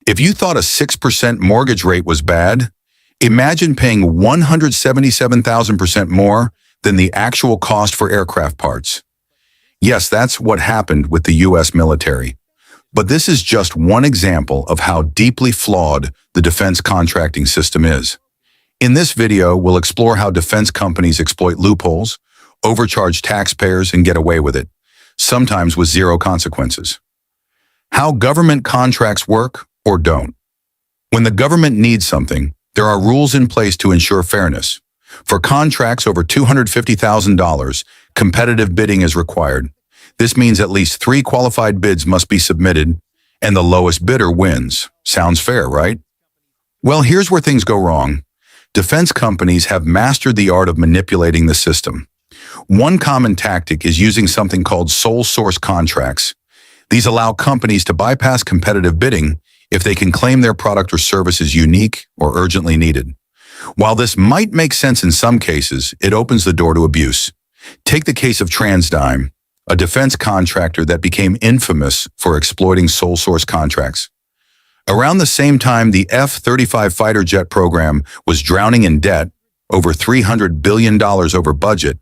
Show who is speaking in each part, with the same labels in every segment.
Speaker 1: If you thought a 6% mortgage rate was bad, imagine paying 177,000% more than the actual cost for aircraft parts. Yes, that's what happened with the U.S. military. But this is just one example of how deeply flawed the defense contracting system is. In this video, we'll explore how defense companies exploit loopholes, overcharge taxpayers, and get away with it, sometimes with zero consequences. How government contracts work or don't. When the government needs something, there are rules in place to ensure fairness. For contracts over $250,000, competitive bidding is required. This means at least 3 qualified bids must be submitted, and the lowest bidder wins. Sounds fair, right? Well, here's where things go wrong. Defense companies have mastered the art of manipulating the system. One common tactic is using something called sole source contracts. These allow companies to bypass competitive bidding if they can claim their product or service is unique or urgently needed. While this might make sense in some cases, it opens the door to abuse. Take the case of TransDigm, a defense contractor that became infamous for exploiting sole source contracts. Around the same time the F-35 fighter jet program was drowning in debt, over $300 billion over budget,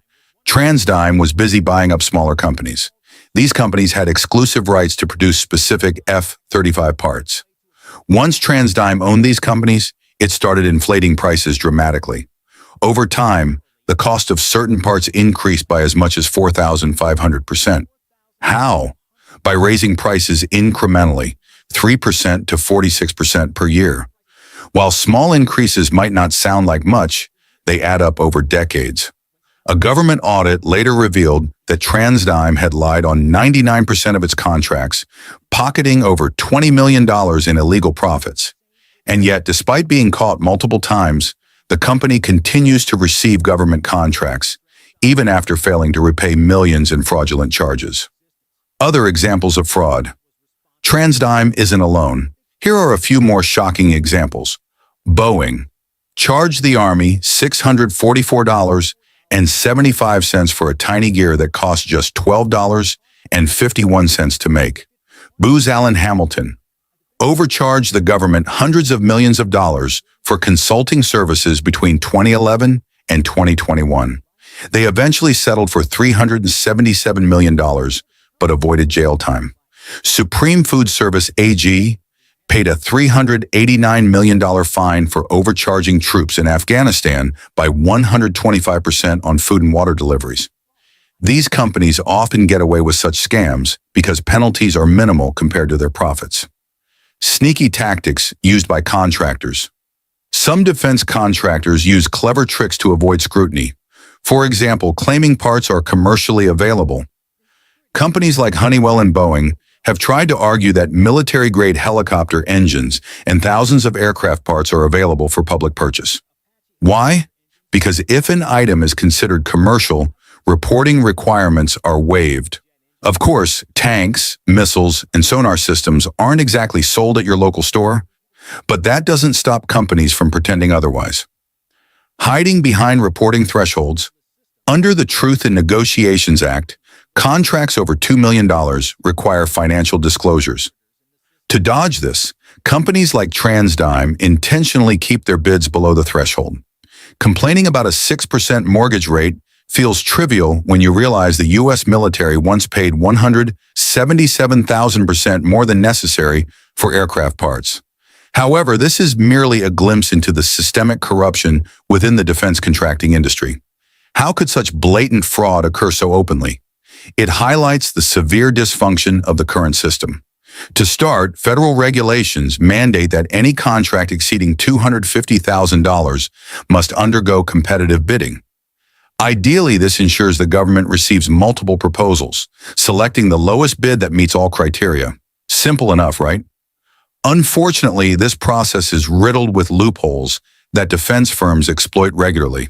Speaker 1: TransDigm was busy buying up smaller companies. These companies had exclusive rights to produce specific F-35 parts. Once TransDigm owned these companies, it started inflating prices dramatically. Over time, the cost of certain parts increased by as much as 4,500%. How? By raising prices incrementally, 3% to 46% per year. While small increases might not sound like much, they add up over decades. A government audit later revealed that TransDigm had lied on 99% of its contracts, pocketing over $20 million in illegal profits. And yet, despite being caught multiple times, the company continues to receive government contracts, even after failing to repay millions in fraudulent charges. Other examples of fraud. TransDigm isn't alone. Here are a few more shocking examples. Boeing charged the Army $644.75 for a tiny gear that cost just $12.51 to make. Booz Allen Hamilton overcharged the government hundreds of millions of dollars for consulting services between 2011 and 2021. They eventually settled for $377 million, but avoided jail time. Supreme Food Service AG paid a $389 million fine for overcharging troops in Afghanistan by 125% on food and water deliveries. These companies often get away with such scams because penalties are minimal compared to their profits. Sneaky tactics used by contractors. Some defense contractors use clever tricks to avoid scrutiny. For example, claiming parts are commercially available. Companies like Honeywell and Boeing have tried to argue that military-grade helicopter engines and thousands of aircraft parts are available for public purchase. Why? Because if an item is considered commercial, reporting requirements are waived. Of course, tanks, missiles, and sonar systems aren't exactly sold at your local store, but that doesn't stop companies from pretending otherwise. Hiding behind reporting thresholds. Under the Truth in Negotiations Act, contracts over $2 million require financial disclosures. To dodge this, companies like TransDigm intentionally keep their bids below the threshold. Complaining about a 6% mortgage rate feels trivial when you realize the U.S. military once paid 177,000% more than necessary for aircraft parts. However, this is merely a glimpse into the systemic corruption within the defense contracting industry. How could such blatant fraud occur so openly? It highlights the severe dysfunction of the current system. To start, federal regulations mandate that any contract exceeding $250,000 must undergo competitive bidding. Ideally, this ensures the government receives multiple proposals, selecting the lowest bid that meets all criteria. Simple enough, right? Unfortunately, this process is riddled with loopholes that defense firms exploit regularly.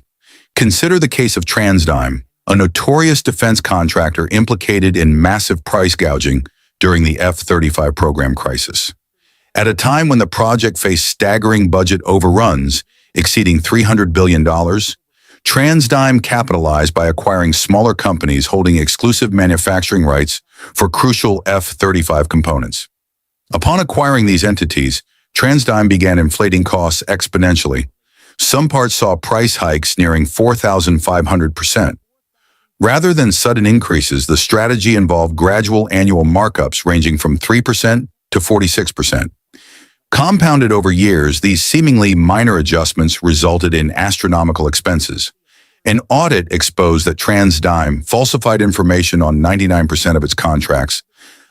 Speaker 1: Consider the case of TransDigm, a notorious defense contractor implicated in massive price gouging during the F-35 program crisis. At a time when the project faced staggering budget overruns exceeding $300 billion, TransDigm capitalized by acquiring smaller companies holding exclusive manufacturing rights for crucial F-35 components. Upon acquiring these entities, TransDigm began inflating costs exponentially. Some parts saw price hikes nearing 4,500%. Rather than sudden increases, the strategy involved gradual annual markups ranging from 3% to 46%. Compounded over years, these seemingly minor adjustments resulted in astronomical expenses. An audit exposed that TransDigm falsified information on 99% of its contracts,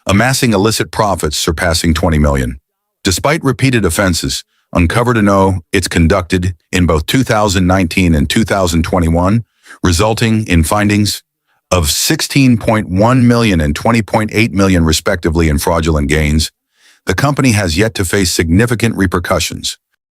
Speaker 1: amassing illicit profits surpassing $20 million. Despite repeated offenses, Uncovered it's conducted in both 2019 and 2021, resulting in findings of $16.1 million and $20.8 million respectively in fraudulent gains. The company has yet to face significant repercussions.